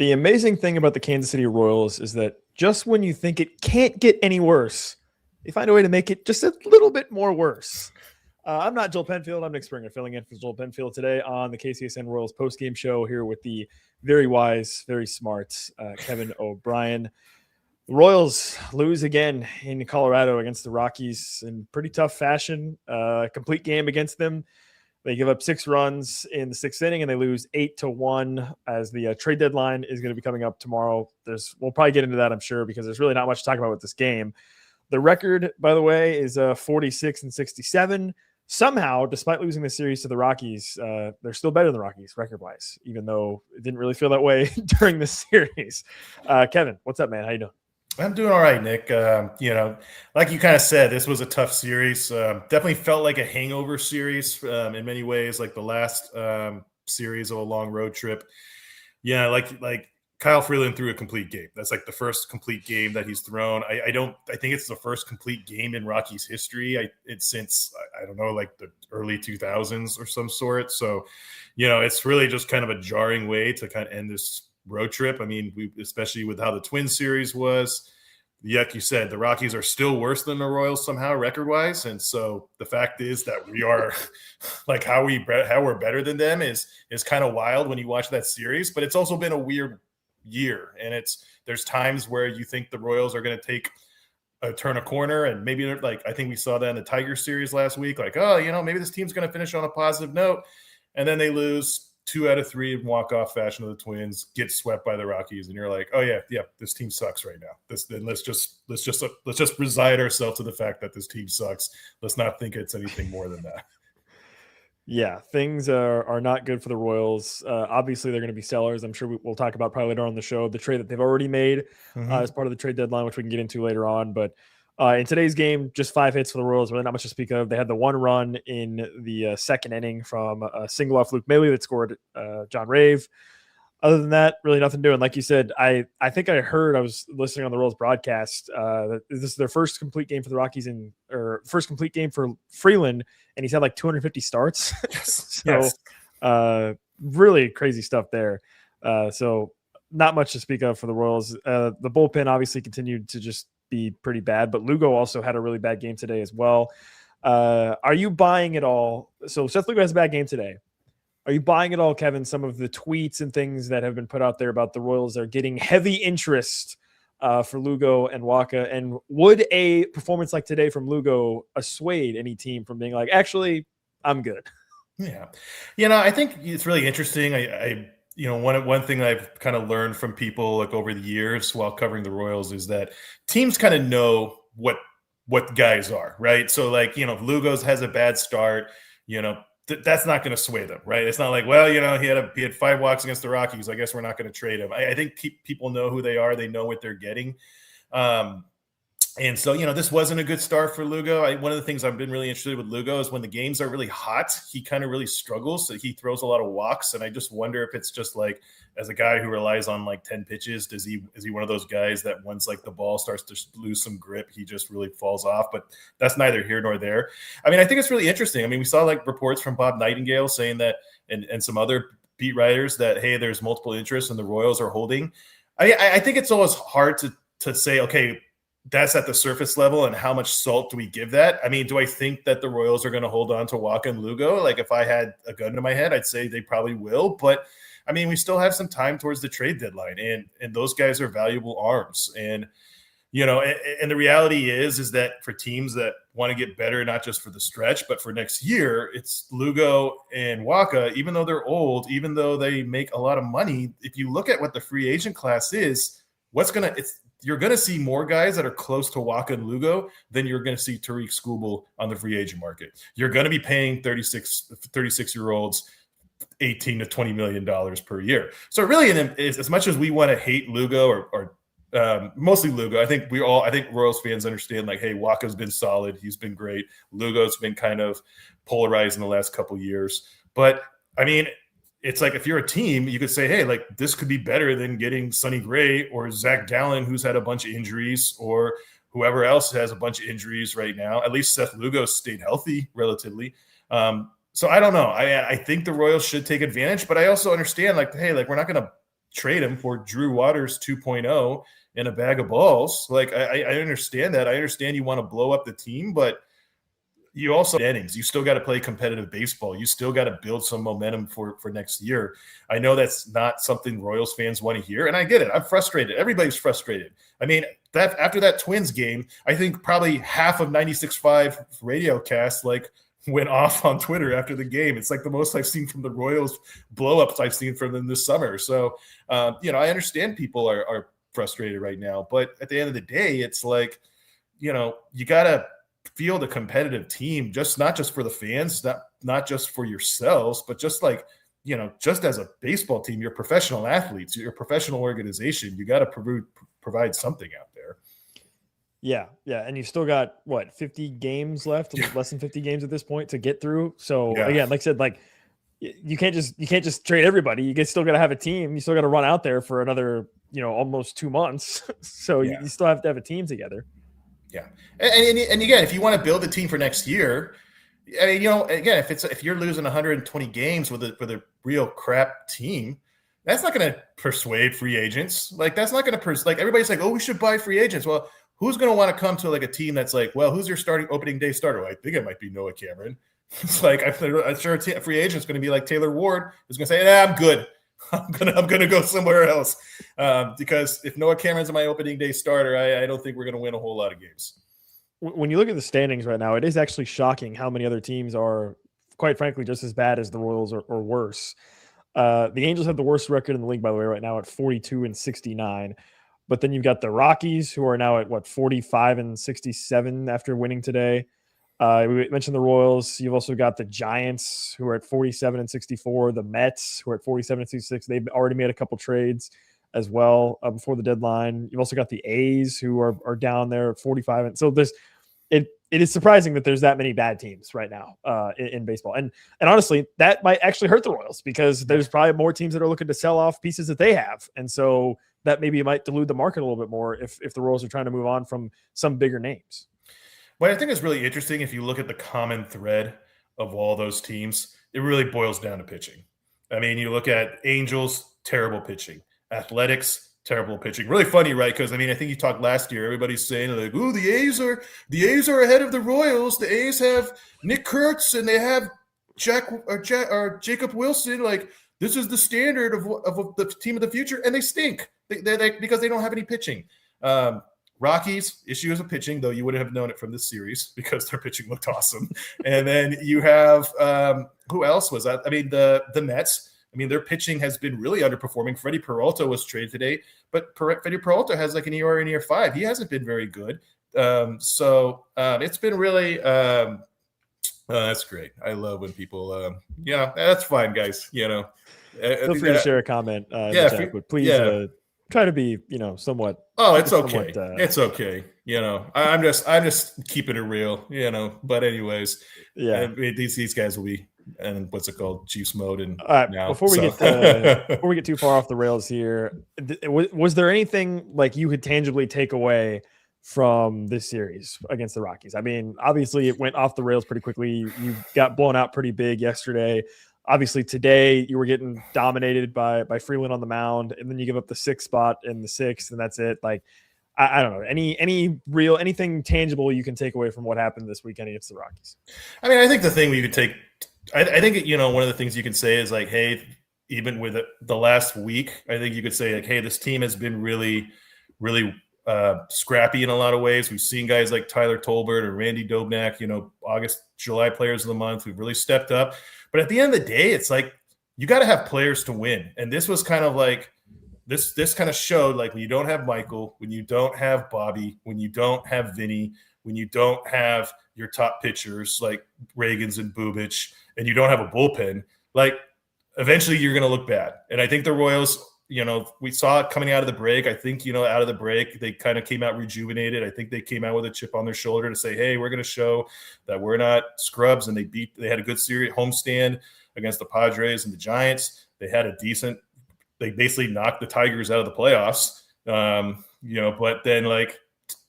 The amazing thing about the Kansas City Royals is that just when you think it can't get any worse, they find a way to make it just a little bit more worse. I'm not Joel Penfield. I'm Nick Springer, filling in for Joel Penfield today on the KCSN Royals postgame show here with the very wise, very smart Kevin O'Brien. The Royals lose again in Colorado against the Rockies in pretty tough fashion. Complete game against them. They give up 6 runs in the 6th inning, and they lose 8-1 as the trade deadline is going to be coming up tomorrow. We'll probably get into that, I'm sure, because there's really not much to talk about with this game. The record, by the way, is 46-67. Somehow, despite losing the series to the Rockies, they're still better than the Rockies record-wise, even though it didn't really feel that way during the series. Kevin, what's up, man? How you doing? I'm doing all right, Nick. Like you kind of said, this was a tough series. Definitely felt like a hangover series in many ways, like the last series of a long road trip. Yeah, like Kyle Freeland threw a complete game. That's like the first complete game that he's thrown. I think it's the first complete game in Rockies history. It's since I don't know, like the early 2000s or some sort. So, it's really just kind of a jarring way to kind of end this road trip. I mean, especially with how the Twins series was. Like you said, the Rockies are still worse than the Royals somehow record-wise, and so the fact is that we are like how we're better than them is kind of wild when you watch that series. But it's also been a weird year, and there's times where you think the Royals are going to turn a corner, and maybe like I think we saw that in the Tiger series last week. Like, maybe this team's going to finish on a positive note, and then they lose 2 out of 3 in walk-off fashion of the Twins, get swept by the Rockies, and you're like, oh yeah, this team sucks right now. Then let's just resign ourselves to the fact that this team sucks. Let's not think it's anything more than that. Yeah, things are not good for the Royals. Obviously, they're going to be sellers. I'm sure we'll talk about probably later on the show the trade that they've already made as part of the trade deadline, which we can get into later on. But in today's game, just 5 hits for the Royals, really not much to speak of. They had the 1 run in the second inning from a single off Luke Maile that scored John Rave. Other than that, really nothing doing. Like you said, I think I was listening on the Royals broadcast that this is their first complete game for the Rockies or first complete game for Freeland, and he's had like 250 starts. Really crazy stuff there. So not much to speak of for the Royals. The bullpen obviously continued to just be pretty bad, but Lugo also had a really bad game today as well. Are you buying it all? So Seth Lugo has a bad game today. Are you buying it all, Kevin, some of the tweets and things that have been put out there about the Royals are getting heavy interest for Lugo and Waka? And would a performance like today from Lugo assuade any team from being like, actually, I'm good? Yeah. I think it's really interesting. One thing that I've kind of learned from people like over the years while covering the Royals is that teams kind of know what guys are, right? So like, if Lugo's has a bad start, that's not going to sway them, right? It's not like, well, he had 5 walks against the Rockies. I guess we're not going to trade him. I think people know who they are. They know what they're getting. And so, this wasn't a good start for Lugo. One of the things I've been really interested with Lugo is when the games are really hot, he kind of really struggles. So he throws a lot of walks. And I just wonder if it's just like, as a guy who relies on like 10 pitches, is he one of those guys that once like the ball starts to lose some grip, he just really falls off? But that's neither here nor there. I mean, I think it's really interesting. I mean, we saw like reports from Bob Nightingale saying that, and some other beat writers that, hey, there's multiple interests and the Royals are holding. I think it's always hard to say, okay, that's at the surface level, and how much salt do we give that? I mean, do I think that the Royals are going to hold on to Waka and Lugo? Like, if I had a gun to my head, I'd say they probably will. But, I mean, we still have some time towards the trade deadline, and those guys are valuable arms. And, and the reality is that for teams that want to get better, not just for the stretch, but for next year, it's Lugo and Waka, even though they're old, even though they make a lot of money. If you look at what the free agent class is, you're going to see more guys that are close to Waka and Lugo than you're going to see Tariq Skubal on the free agent market. You're going to be paying 36-year-olds $18 to $20 million per year. So really, as much as we want to hate Lugo or mostly Lugo, I think Royals fans understand, like, hey, Waka's been solid. He's been great. Lugo's been kind of polarized in the last couple of years. But, I mean, it's like if you're a team, you could say, hey, like this could be better than getting Sonny Gray or Zach Gallen, who's had a bunch of injuries, or whoever else has a bunch of injuries right now. At least Seth Lugo stayed healthy relatively. So I don't know. I think the Royals should take advantage, but I also understand, like, hey, like we're not going to trade him for Drew Waters 2.0 and a bag of balls. Like, I understand that. I understand you want to blow up the team, but you also innings. You still got to play competitive baseball. You still got to build some momentum for next year. I know that's not something Royals fans want to hear, and I get it. I'm frustrated. Everybody's frustrated. I mean, that after that Twins game, I think probably half of 96.5 radio cast went off on Twitter after the game. It's like the most I've seen from the Royals blow-ups I've seen from them this summer. So, I understand people are frustrated right now, but at the end of the day, it's like, you got to field a competitive team, not just for the fans, not just for yourselves, but just just as a baseball team, you're professional athletes, you're a professional organization. You got to provide something out there. Yeah. And you've still got 50 games left, less than 50 games at this point to get through. So again, like I said, you can't just trade everybody. You still got to have a team. You still got to run out there for another, almost 2 months. So you still have to have a team together. Yeah. And again, if you want to build a team for next year, I mean, again, if you're losing 120 games with a real crap team, that's not going to persuade free agents. That's not going to everybody's like, oh, we should buy free agents. Well, who's going to want to come to a team that's like, well, who's your starting opening day starter? Well, I think it might be Noah Cameron. It's I'm sure a free agent's going to be like Taylor Ward, who's going to say, I'm good. I'm gonna go somewhere else because if Noah Cameron's my opening day starter, I don't think we're going to win a whole lot of games. When you look at the standings right now, it is actually shocking how many other teams are, quite frankly, just as bad as the Royals or worse. The Angels have the worst record in the league, by the way, right now at 42-69. But then you've got the Rockies, who are now at 45-67 after winning today. We mentioned the Royals. You've also got the Giants, who are at 47-64. The Mets, who are at 47-66. They've already made a couple trades as well before the deadline. You've also got the A's, who are down there at 45. And so it is surprising that there's that many bad teams right now in baseball. And honestly, that might actually hurt the Royals because there's probably more teams that are looking to sell off pieces that they have. And so that maybe might dilute the market a little bit more if the Royals are trying to move on from some bigger names. What I think is really interesting, if you look at the common thread of all those teams, it really boils down to pitching. I mean, you look at Angels, terrible pitching. Athletics, terrible pitching. Really funny, right? Because I think you talked last year. Everybody's saying "Ooh, the A's are ahead of the Royals. The A's have Nick Kurtz and they have Jacob Wilson. This is the standard of the team of the future, and they stink. They because they don't have any pitching." Rockies, issue is a pitching, though you wouldn't have known it from this series because their pitching looked awesome. And then you have who else was that? The Mets. Their pitching has been really underperforming. Freddie Peralta was traded today, but Freddie Peralta has an ERA in year 5. He hasn't been very good. So it's been really that's great. I love when people, that's fine, guys. Feel free to share a comment. But please try to be, somewhat. Oh, it's okay. It's okay. I'm just keeping it real. But anyways, these guys will be. And what's it called? Juice mode. And all right, before we get too far off the rails here, was there anything you could tangibly take away from this series against the Rockies? Obviously it went off the rails pretty quickly. You got blown out pretty big yesterday. Obviously today you were getting dominated by Freeland on the mound, and then you give up the 6th spot in the 6th, and that's it. I don't know, anything tangible you can take away from what happened this weekend against the Rockies? I think the thing we could take. I think, one of the things you can say is hey, even with the last week, I think you could say hey, this team has been really, really scrappy in a lot of ways. We've seen guys like Tyler Tolbert or Randy Dobnak, August, July players of the month. We've really stepped up. But at the end of the day, it's you got to have players to win. And this was kind of this kind of showed when you don't have Michael, when you don't have Bobby, when you don't have Vinny, when you don't have your top pitchers like Reagans and Bubich, and you don't have a bullpen, eventually you're going to look bad. And I think the Royals, we saw it coming out of the break. I think, out of the break, they kind of came out rejuvenated. I think they came out with a chip on their shoulder to say, hey, we're going to show that we're not scrubs. And they had a good series homestand against the Padres and the Giants. They basically knocked the Tigers out of the playoffs. But then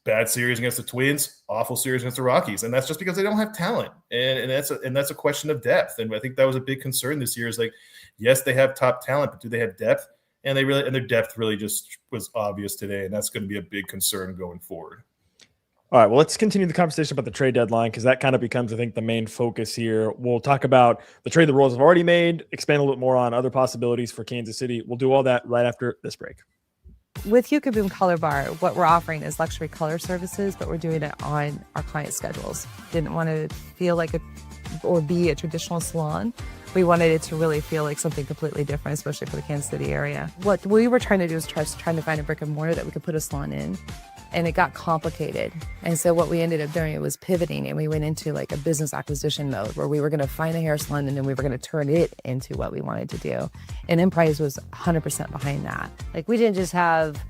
bad series against the Twins, awful series against the Rockies. And that's just because they don't have talent. And that's a question of depth. And I think that was a big concern this year is yes, they have top talent, but do they have depth? and their depth really just was obvious today, and that's going to be a big concern going forward. All right, well, let's continue the conversation about the trade deadline because that kind of becomes, I think, the main focus here. We'll talk about the trade the Royals have already made, expand a little bit more on other possibilities for Kansas City. We'll do all that right after this break. With Yucca Boom Color Bar, what we're offering is luxury color services, but we're doing it on our client schedules. Didn't want to feel like or be a traditional salon. We wanted it to really feel like something completely different, especially for the Kansas City area. What we were trying to do is trying to find a brick and mortar that we could put a salon in. And it got complicated. And so what we ended up doing was pivoting, and we went into like a business acquisition mode where we were going to find a hair salon and then we were going to turn it into what we wanted to do. And Emprise was 100% behind that. Like, we didn't just have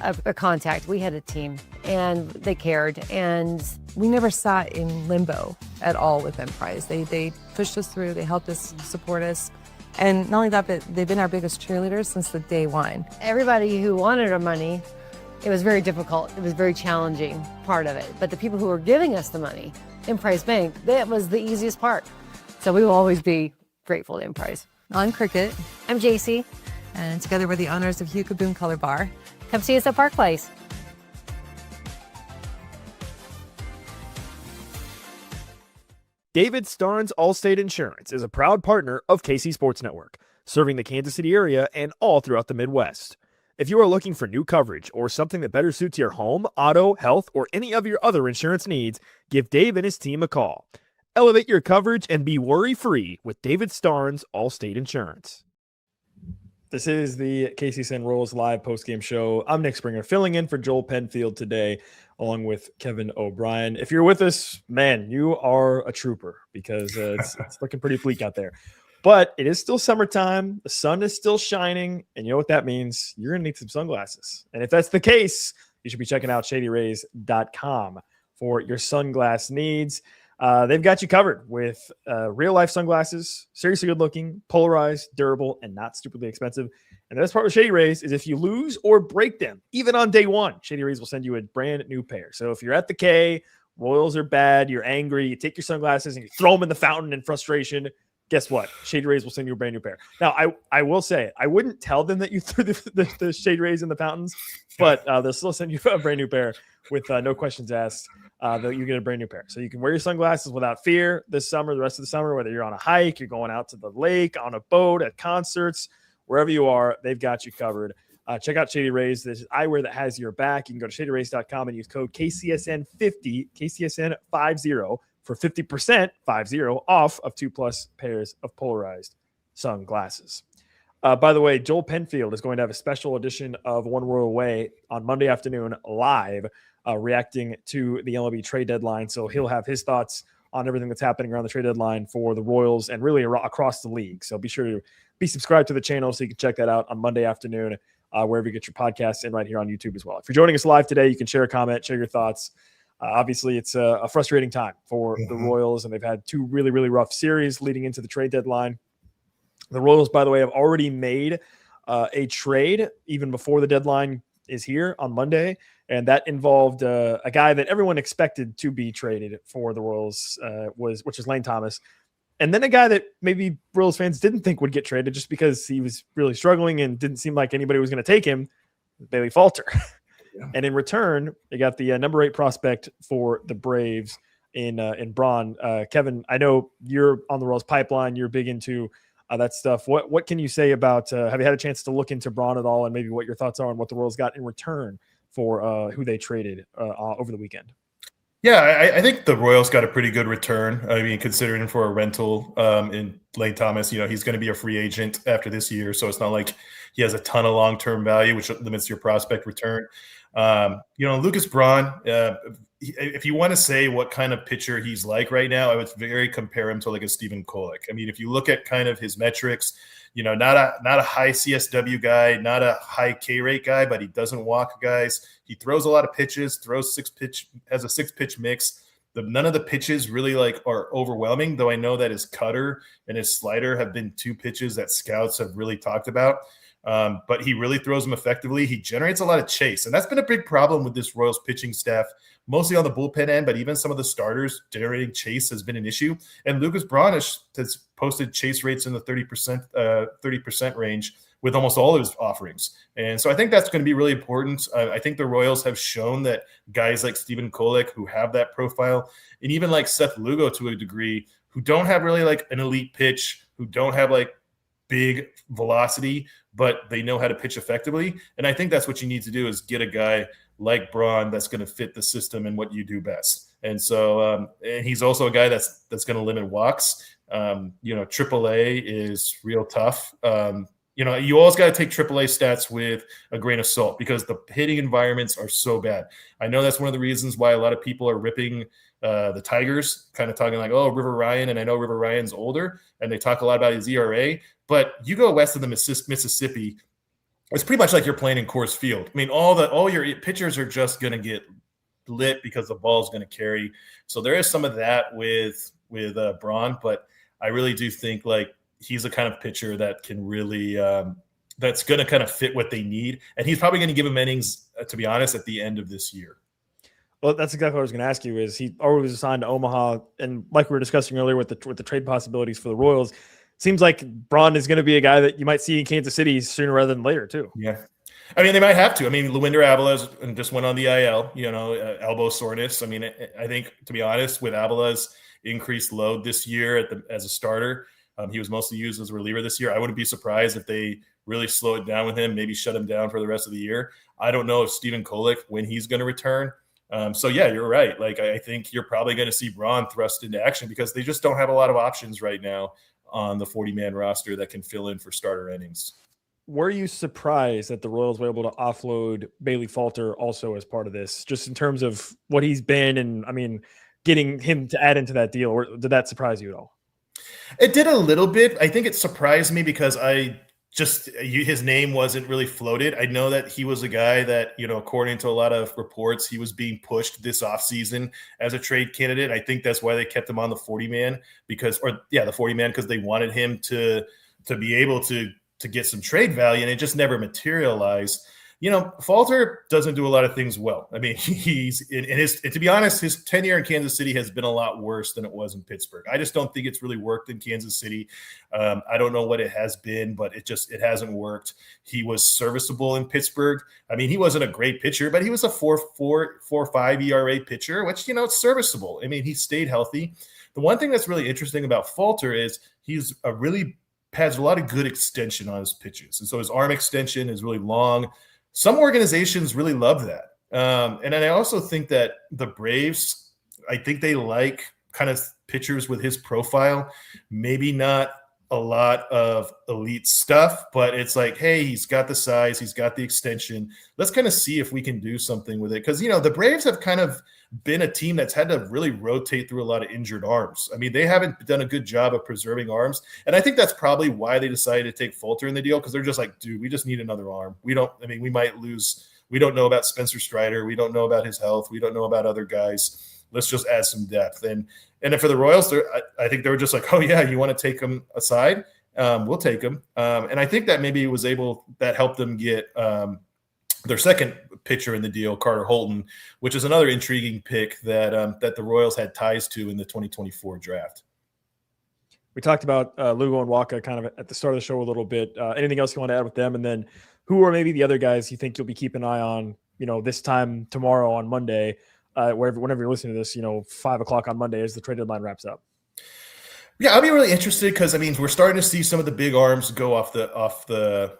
a contact, we had a team, and they cared. And we never sat in limbo at all with Emprise. They pushed us through, they helped us, support us. And not only that, but they've been our biggest cheerleaders since the day one. everybody who wanted our money, it was very difficult. It was very challenging part of it. But the people who were giving us the money, Emprise Bank, that was the easiest part. So we will always be grateful to Emprise. I'm Cricket, I'm JC. and together we're the owners of Yucca Boom Color Bar. Come see us at Park Place. David Starnes Allstate Insurance is a proud partner of KC Sports Network, serving the Kansas City area and all throughout the Midwest. If you are looking for new coverage or something that better suits your home, auto, health, or any of your other insurance needs, give Dave and his team a call. Elevate your coverage and be worry-free with David Starnes Allstate Insurance. This is the KCSN Royals live postgame show. I'm Nick Springer, filling in for Joel Penfield today, along with Kevin O'Brien. If you're with us, man, you are a trooper because it's looking pretty bleak out there. But it is still summertime. The sun is still shining. And you know what that means? You're going to need some sunglasses. And if that's the case, you should be checking out shadyrays.com for your sunglass needs. They've got you covered with real-life sunglasses, seriously good-looking, polarized, durable, and not stupidly expensive. And the best part with Shady Rays is if you lose or break them, even on day one, Shady Rays will send you a brand new pair. So if you're at the K, Royals are bad, you're angry, you take your sunglasses and you throw them in the fountain in frustration, guess what? Shady Rays will send you a brand new pair. Now, I will say, I wouldn't tell them that you threw the Shady Rays in the fountains, but they'll still send you a brand new pair with no questions asked. That you get a brand new pair. So you can wear your sunglasses without fear this summer, the rest of the summer, whether you're on a hike, you're going out to the lake, on a boat, at concerts, wherever you are, they've got you covered. Check out Shady Rays. This is eyewear that has your back. You can go to shadyrays.com and use code KCSN50, KCSN50 for 50%, 50 off of 2+ pairs of polarized sunglasses. By the way, Joel Penfield is going to have a special edition of One Royal Way on Monday afternoon live, reacting to the MLB trade deadline. So he'll have his thoughts on everything that's happening around the trade deadline for the Royals and really across the league. So be sure to be subscribed to the channel so you can check that out on Monday afternoon, wherever you get your podcasts, and right here on YouTube as well. If you're joining us live today, you can share a comment, share your thoughts. Obviously, it's a frustrating time for the Royals, and they've had two really, really rough series leading into the trade deadline. The Royals, by the way, have already made a trade even before the deadline is here on Monday, and that involved a guy that everyone expected to be traded for the Royals, which is Lane Thomas, and then a guy that maybe Royals fans didn't think would get traded just because he was really struggling and didn't seem like anybody was going to take him, Bailey Falter. Yeah. And in return, they got the number 8 prospect for the Braves in Braun. Kevin, I know you're on the Royals pipeline. You're big into that stuff. What can you say about, have you had a chance to look into Braun at all, and maybe what your thoughts are on what the Royals got in return for who they traded over the weekend? Yeah, I think the Royals got a pretty good return. I mean, considering for a rental in Lane Thomas, he's going to be a free agent after this year, so it's not like he has a ton of long-term value, which limits your prospect return. Lucas Braun, if you want to say what kind of pitcher he's like right now, I would very compare him to like a Stephen Kolek. I mean, if you look at kind of his metrics, not a high CSW guy, not a high K rate guy, but he doesn't walk guys. He throws a lot of pitches, has a 6-pitch mix. None of the pitches really are overwhelming, though I know that his cutter and his slider have been 2 pitches that scouts have really talked about. but he really throws them effectively. He generates a lot of chase, and that's been a big problem with this Royals pitching staff, mostly on the bullpen end, but even some of the starters generating chase has been an issue. And Lucas Braun has posted chase rates in the 30% range with almost all of his offerings. And so I think that's going to be really important. I think the Royals have shown that guys like Stephen Kolek, who have that profile, and even like Seth Lugo to a degree, who don't have really like an elite pitch, who don't have like big velocity, but they know how to pitch effectively. And I think that's what you need to do, is get a guy like Braun that's going to fit the system and what you do best. And so and he's also a guy that's going to limit walks. AAA is real tough. You always got to take AAA stats with a grain of salt, because the hitting environments are so bad. I know that's one of the reasons why a lot of people are ripping the Tigers, kind of talking like, oh, River Ryan. And I know River Ryan's older, and they talk a lot about his ERA. But you go west of the Mississippi, it's pretty much like you're playing in Coors Field. I mean, all your pitchers are just going to get lit because the ball's going to carry. So there is some of that with Braun, but I really do think like he's a kind of pitcher that can really that's going to kind of fit what they need, and he's probably going to give them innings, to be honest, at the end of this year. Well, that's exactly what I was going to ask you. Is he already was assigned to Omaha, and like we were discussing earlier with the trade possibilities for the Royals, seems like Braun is going to be a guy that you might see in Kansas City sooner rather than later too. Yeah. I mean, they might have to. I mean, Luinder Avila's just went on the IL, elbow soreness. I mean, I think, to be honest, with Avila's increased load this year as a starter, he was mostly used as a reliever this year. I wouldn't be surprised if they really slow it down with him, maybe shut him down for the rest of the year. I don't know if Stephen Kolek, when he's going to return. So, yeah, you're right. Like, I think you're probably going to see Braun thrust into action, because they just don't have a lot of options right now on the 40-man roster that can fill in for starter innings. Were you surprised that the Royals were able to offload Bailey Falter also as part of this, just in terms of what he's been, and I mean, getting him to add into that deal? Or did that surprise you at all? It did a little bit. I think it surprised me because his name wasn't really floated. I know that he was a guy that, according to a lot of reports, he was being pushed this offseason as a trade candidate. I think that's why they kept him on the 40-man the 40-man, because they wanted him to be able to get some trade value, and it just never materialized. Falter doesn't do a lot of things well. I mean, he's to be honest, his tenure in Kansas City has been a lot worse than it was in Pittsburgh. I just don't think it's really worked in Kansas City. I don't know what it has been, but it hasn't worked. He was serviceable in Pittsburgh. I mean, he wasn't a great pitcher, but he was a 4.45 ERA pitcher, which, it's serviceable. I mean, he stayed healthy. The one thing that's really interesting about Falter is he's has a lot of good extension on his pitches. And so his arm extension is really long. Some organizations really love that. And then I also think that the Braves, I think they like kind of pitchers with his profile, maybe not a lot of elite stuff, but it's like, hey, he's got the size, he's got the extension. Let's kind of see if we can do something with it. Because, the Braves have kind of been a team that's had to really rotate through a lot of injured arms. I mean, they haven't done a good job of preserving arms. And I think that's probably why they decided to take Falter in the deal, because they're just like, dude, we just need another arm. We might lose. We don't know about Spencer Strider. We don't know about his health. We don't know about other guys. Let's just add some depth. And then for the Royals, I think they were just like, oh, yeah, you want to take him aside? We'll take him. And I think that maybe that helped them get their second pitcher in the deal, Carter Holton, which is another intriguing pick that the Royals had ties to in the 2024 draft. We talked about Lugo and Waka kind of at the start of the show a little bit. Anything else you want to add with them? And then who are maybe the other guys you think you'll be keeping an eye on, this time tomorrow on Monday, whenever you're listening to this, 5:00 on Monday as the trade deadline wraps up? Yeah, I'll be really interested because, we're starting to see some of the big arms go off the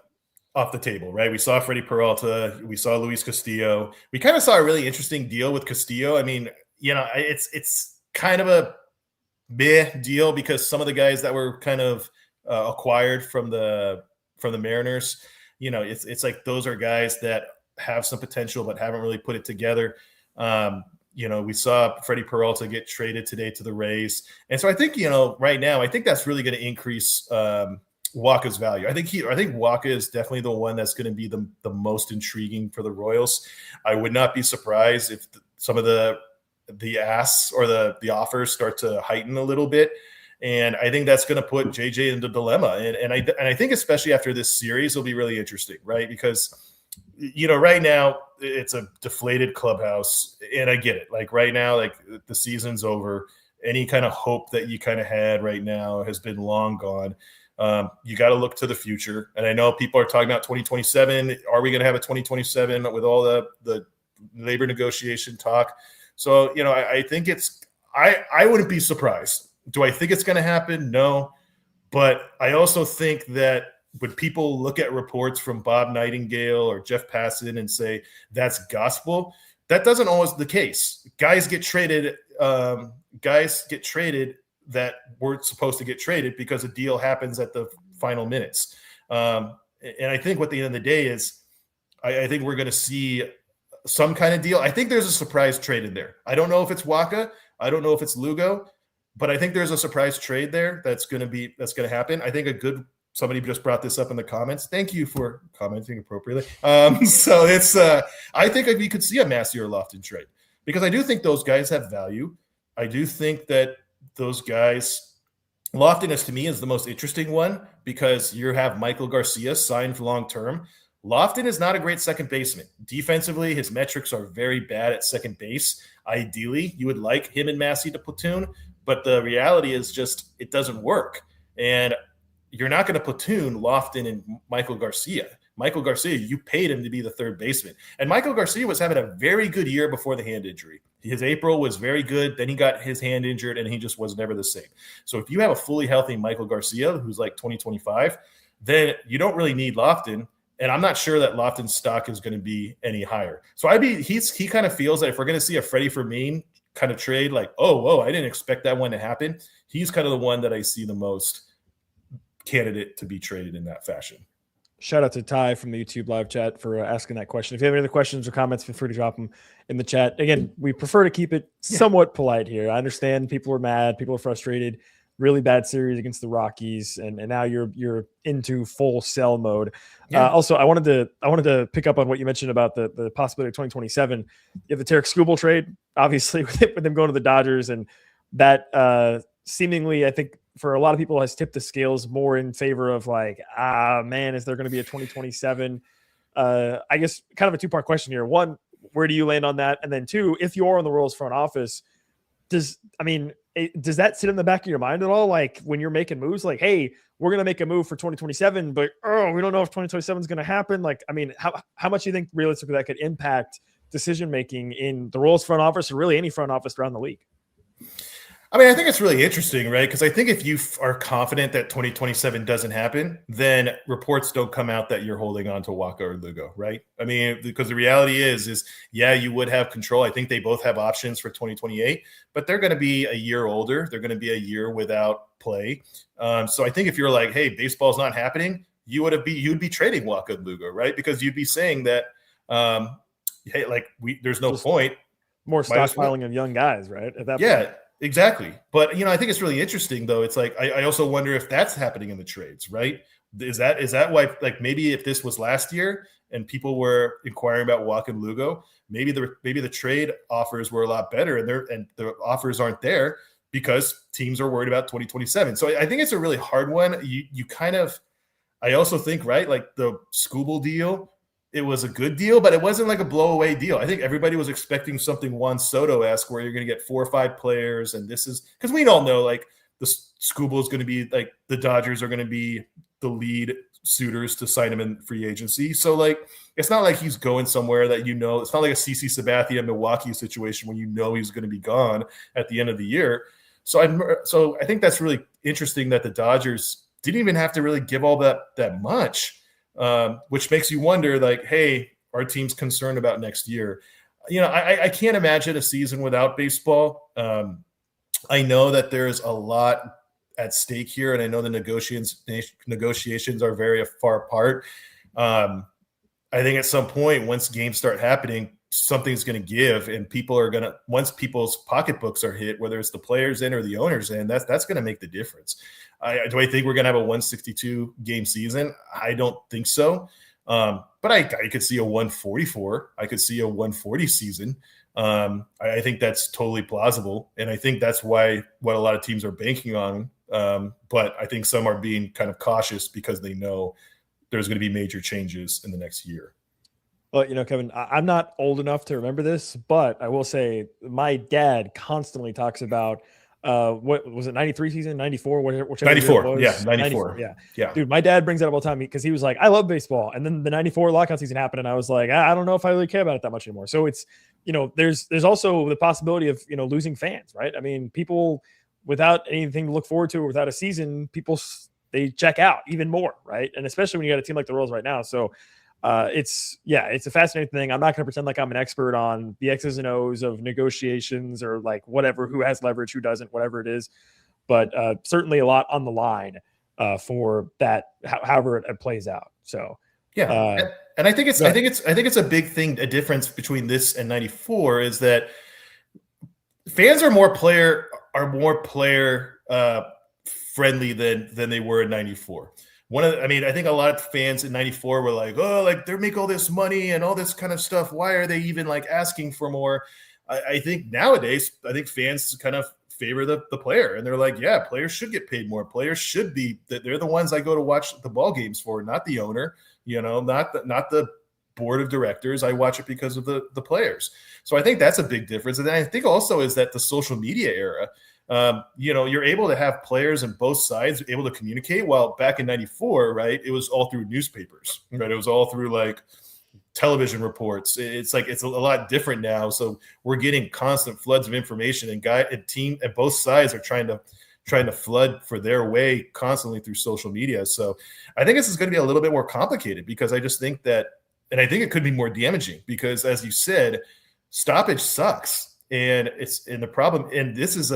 table, right? We saw Freddie Peralta. We saw Luis Castillo. We kind of saw a really interesting deal with Castillo. I mean, it's kind of a meh deal because some of the guys that were kind of acquired from the Mariners, it's like those are guys that have some potential but haven't really put it together. We saw Freddie Peralta get traded today to the Rays. And so I think, right now, I think that's really going to increase Waka's value. I think Waka is definitely the one that's going to be the most intriguing for the Royals. I would not be surprised if some of the asks or the offers start to heighten a little bit. And I think that's going to put JJ into dilemma. And I think especially after this series will be really interesting, right? Because, right now it's a deflated clubhouse, and I get it. Like right now, like the season's over. Any kind of hope that you kind of had right now has been long gone. You got to look to the future. And I know people are talking about 2027. Are we going to have a 2027 with all the labor negotiation talk? So, I think I wouldn't be surprised. Do I think it's going to happen? No. But I also think that when people look at reports from Bob Nightingale or Jeff Passan and say that's gospel, that doesn't always the case. Guys get traded that weren't supposed to get traded because a deal happens at the final minutes. And I think what the end of the day is, I think we're going to see some kind of deal. I think there's a surprise trade in there. I don't know if it's Waka. I don't know if it's Lugo, but I think there's a surprise trade there that's going to happen. I think somebody just brought this up in the comments. Thank you for commenting appropriately. So it's, I think we could see a Massey or Lofton trade because I do think those guys have value. I do think that those guys, Lofton to me is the most interesting one because you have Michael Garcia signed for long-term. Lofton is not a great second baseman. Defensively, his metrics are very bad at second base. Ideally, you would like him and Massey to platoon, but the reality is just it doesn't work. And you're not going to platoon Lofton and Michael Garcia. Michael Garcia, you paid him to be the third baseman. And Michael Garcia was having a very good year before the hand injury. His April was very good. Then he got his hand injured, and he just was never the same. So if you have a fully healthy Michael Garcia, who's like 2025, then you don't really need Lofton. And I'm not sure that Lofton's stock is going to be any higher. So he kind of feels that if we're going to see a Freddie Fermin kind of trade, like, oh, whoa, I didn't expect that one to happen. He's kind of the one that I see the most candidate to be traded in that fashion. Shout out to Ty from the YouTube live chat for asking that question. If you have any other questions or comments, feel free to drop them in the chat. Again, we prefer to keep it somewhat polite here. I understand people are mad, people are frustrated. Really bad series against the Rockies, and now you're into full sell mode. Yeah. Also, I wanted to pick up on what you mentioned about the possibility of 2027. You have the Tarek Skubal trade, obviously, with them going to the Dodgers, and that seemingly, I think, for a lot of people has tipped the scales more in favor of like, man, is there going to be a 2027? I guess kind of a two-part question here. One, where do you land on that? And then two, if you are on the Royals front office, does that sit in the back of your mind at all? Like when you're making moves, like, hey, we're going to make a move for 2027, but we don't know if 2027 is going to happen. Like, I mean, how much do you think realistically that could impact decision-making in the Royals front office or really any front office around the league? I mean, I think it's really interesting, right? Because I think if you are confident that 2027 doesn't happen, then reports don't come out that you're holding on to Waka or Lugo, right? I mean, because the reality is yeah, you would have control. I think they both have options for 2028, but they're going to be a year older. They're going to be a year without play. So I think if you're like, hey, baseball's not happening, you'd be trading Waka and Lugo, right? Because you'd be saying that, hey, like there's no point. More stockpiling of young guys, right? At that point. Point. Exactly. But, I think it's really interesting, though. It's like I also wonder if that's happening in the trades, right? Is that why, like, maybe if this was last year and people were inquiring about Waka and Lugo, maybe the trade offers were a lot better and the offers aren't there because teams are worried about 2027. So I think it's a really hard one. I also think, right, like the Skubal deal, it was a good deal, but it wasn't like a blow-away deal. I think everybody was expecting something Juan Soto-esque where you're going to get 4 or 5 players, and this is – because we all know, like, the Skubal is going to be – like, the Dodgers are going to be the lead suitors to sign him in free agency. So, like, it's not like he's going somewhere that it's not like a CC Sabathia Milwaukee situation when he's going to be gone at the end of the year. So I think that's really interesting that the Dodgers didn't even have to really give all that much. Which makes you wonder, like, hey, our team's concerned about next year. I can't imagine a season without baseball. I know that there's a lot at stake here, and I know the negotiations are very far apart. I think at some point, once games start happening, something's going to give, and once people's pocketbooks are hit, whether it's the players in or the owners in, that's going to make the difference. Do I think we're going to have a 162 game season? I don't think so. But I could see a 144. I could see a 140 season. I think that's totally plausible. And I think that's what a lot of teams are banking on But I think some are being kind of cautious because they know there's going to be major changes in the next year. Well, Kevin, I'm not old enough to remember this, but I will say my dad constantly talks about what was it, 93 season, 94, whichever 94, year it was. yeah, 94. Yeah. Dude, my dad brings that up all the time because he was like, I love baseball. And then the 94 lockout season happened, and I was like, I don't know if I really care about it that much anymore. So it's, there's also the possibility of, losing fans, right? I mean, people without anything to look forward to or without a season, they check out even more, right? And especially when you got a team like the Royals right now. So it's a fascinating thing. I'm not going to pretend like I'm an expert on the X's and O's of negotiations or like whatever, who has leverage, who doesn't, whatever it is. But certainly a lot on the line for that, however it plays out. So yeah, and I think it's a big thing. A difference between this and 94 is that fans are more player friendly than they were in 94. I think a lot of fans in 94 were like, oh, like they make all this money and all this kind of stuff. Why are they even like asking for more? I think nowadays, fans kind of favor the player, and they're like, yeah, players should get paid more. Players should be, they're the ones I go to watch the ball games for, not the owner, not the board of directors. I watch it because of the players. So I think that's a big difference. And then I think also is that the social media era, you're able to have players on both sides able to communicate. While back in 94, right, it was all through newspapers, right? It was all through like television reports. It's a lot different now. So we're getting constant floods of information, and team and both sides are trying to flood for their way constantly through social media. So I think this is going to be a little bit more complicated because I just think that, and I think it could be more damaging because, as you said, stoppage sucks. And the problem, and this is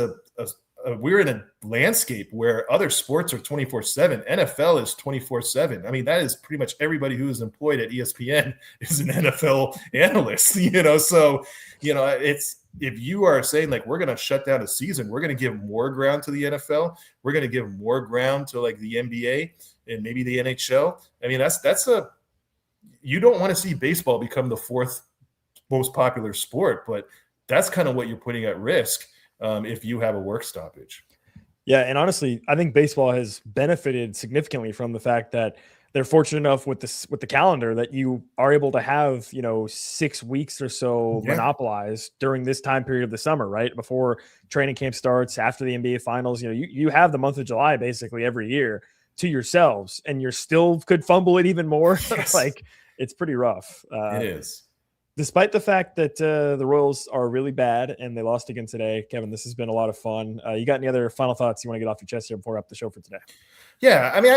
we're in a landscape where other sports are 24/7. NFL is 24/7. I mean, that is pretty much everybody who is employed at ESPN is an NFL analyst, So, it's, if you are saying like, we're going to shut down a season, we're going to give more ground to the NFL. We're going to give more ground to like the NBA and maybe the NHL. I mean, you don't want to see baseball become the fourth most popular sport, but that's kind of what you're putting at risk if you have a work stoppage. Yeah, and honestly, I think baseball has benefited significantly from the fact that they're fortunate enough with the calendar that you are able to have 6 weeks or so monopolized during this time period of the summer, right before training camp starts, after the NBA finals. You have the month of July basically every year to yourselves, and you're still could fumble it even more. Yes. Like, it's pretty rough. It is. Despite the fact that the Royals are really bad and they lost again today, Kevin, this has been a lot of fun. You got any other final thoughts you want to get off your chest here before we wap the show for today? Yeah, I mean,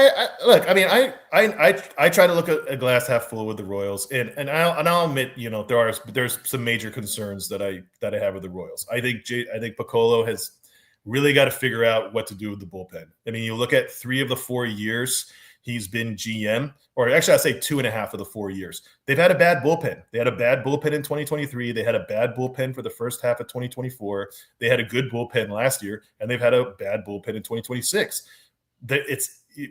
I try to look at a glass half full with the Royals, and I'll admit, there's some major concerns that I have with the Royals. I think Piccolo has really got to figure out what to do with the bullpen. I mean, you look at 3 of the 4 years he's been GM, or actually I'd say 2.5 of the 4 years. They've had a bad bullpen. They had a bad bullpen in 2023. They had a bad bullpen for the first half of 2024. They had a good bullpen last year, and they've had a bad bullpen in 2026.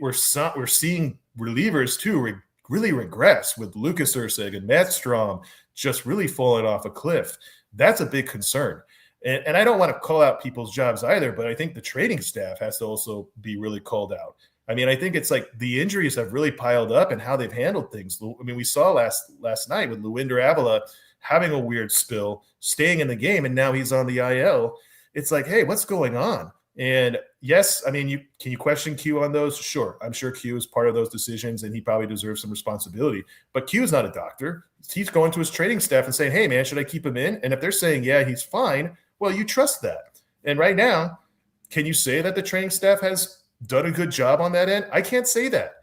We're seeing relievers too really regress, with Lucas Erceg and Matt Strom just really falling off a cliff. That's a big concern. And I don't want to call out people's jobs either, but I think the training staff has to also be really called out. I mean, I think it's like the injuries have really piled up and how they've handled things. I mean, we saw last night with Luinder Avila having a weird spill, staying in the game, and now he's on the IL. It's like, hey, what's going on? And yes, I mean, can you question Q on those? Sure. I'm sure Q is part of those decisions, and he probably deserves some responsibility. But Q is not a doctor. He's going to his training staff and saying, hey, man, should I keep him in? And if they're saying, yeah, he's fine, well, you trust that. And right now, can you say that the training staff has done a good job on that end? I can't say that.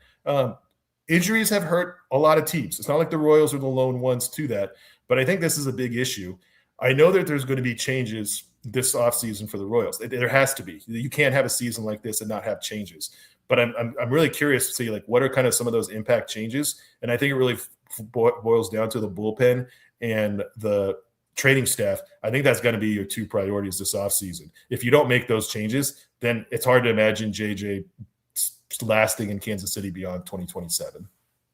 Injuries have hurt a lot of teams. It's not like the Royals are the lone ones to that, but I think this is a big issue. I know that there's going to be changes this offseason for the Royals. There has to be. You can't have a season like this and not have changes. But I'm really curious to see, like, what are kind of some of those impact changes. And I think it really boils down to the bullpen and the training staff. I think that's going to be your 2 priorities this offseason. If you don't make those changes, then it's hard to imagine JJ lasting in Kansas City beyond 2027.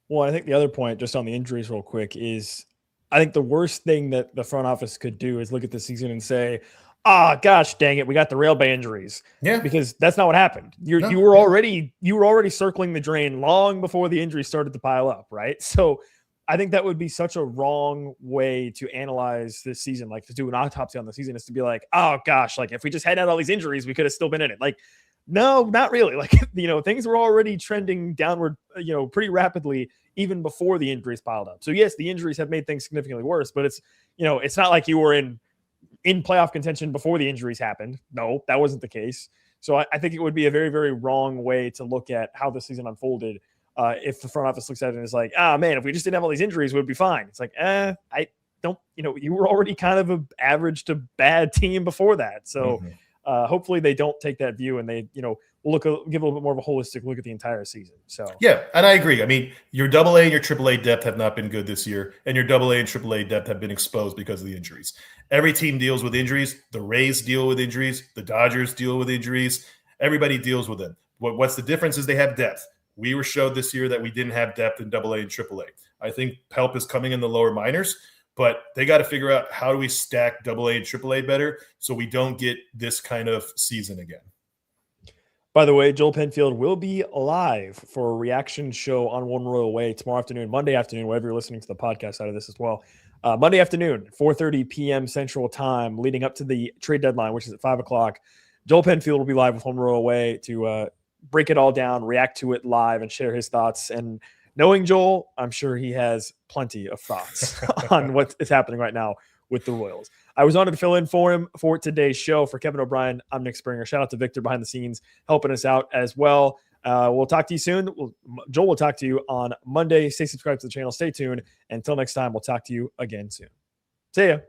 Well, I think the other point, just on the injuries real quick, is I think the worst thing that the front office could do is look at the season and say, gosh, dang it, we got the rail bay injuries. Yeah. Because that's not what happened. No. You were already circling the drain long before the injuries started to pile up, right? So I think that would be such a wrong way to analyze this season, like to do an autopsy on the season, is to be like, oh gosh, like if we just hadn't had all these injuries, we could have still been in it. Like, no, not really. Like, things were already trending downward, pretty rapidly even before the injuries piled up. So yes, the injuries have made things significantly worse, but it's not like you were in playoff contention before the injuries happened. No, that wasn't the case. So I think it would be a very, very wrong way to look at how the season unfolded. If the front office looks at it and is like, man, if we just didn't have all these injuries, we'd be fine. It's like, I don't, you were already kind of an average to bad team before that. So hopefully they don't take that view and they, give a little bit more of a holistic look at the entire season. So yeah, and I agree. I mean, your AA and your AAA depth have not been good this year, and your AA and AAA depth have been exposed because of the injuries. Every team deals with injuries. The Rays deal with injuries. The Dodgers deal with injuries. Everybody deals with them. What's the difference is they have depth. We were showed this year that we didn't have depth in AA and AAA. I think help is coming in the lower minors, but they got to figure out how do we stack AA and AAA better so we don't get this kind of season again. By the way, Joel Penfield will be live for a reaction show on One Royal Way tomorrow afternoon, Monday afternoon, wherever you're listening to the podcast side of this as well. Monday afternoon, 4:30 p.m. Central Time, leading up to the trade deadline, which is at 5 o'clock. Joel Penfield will be live with One Royal Way to break it all down, react to it live, and share his thoughts. And knowing Joel, I'm sure he has plenty of thoughts on what is happening right now with the Royals. I was honored to fill in for him for today's show. For Kevin O'Brien, I'm Nick Springer. Shout out to Victor behind the scenes, helping us out as well. We'll talk to you soon. Joel will talk to you on Monday. Stay subscribed to the channel. Stay tuned. Until next time, we'll talk to you again soon. See ya.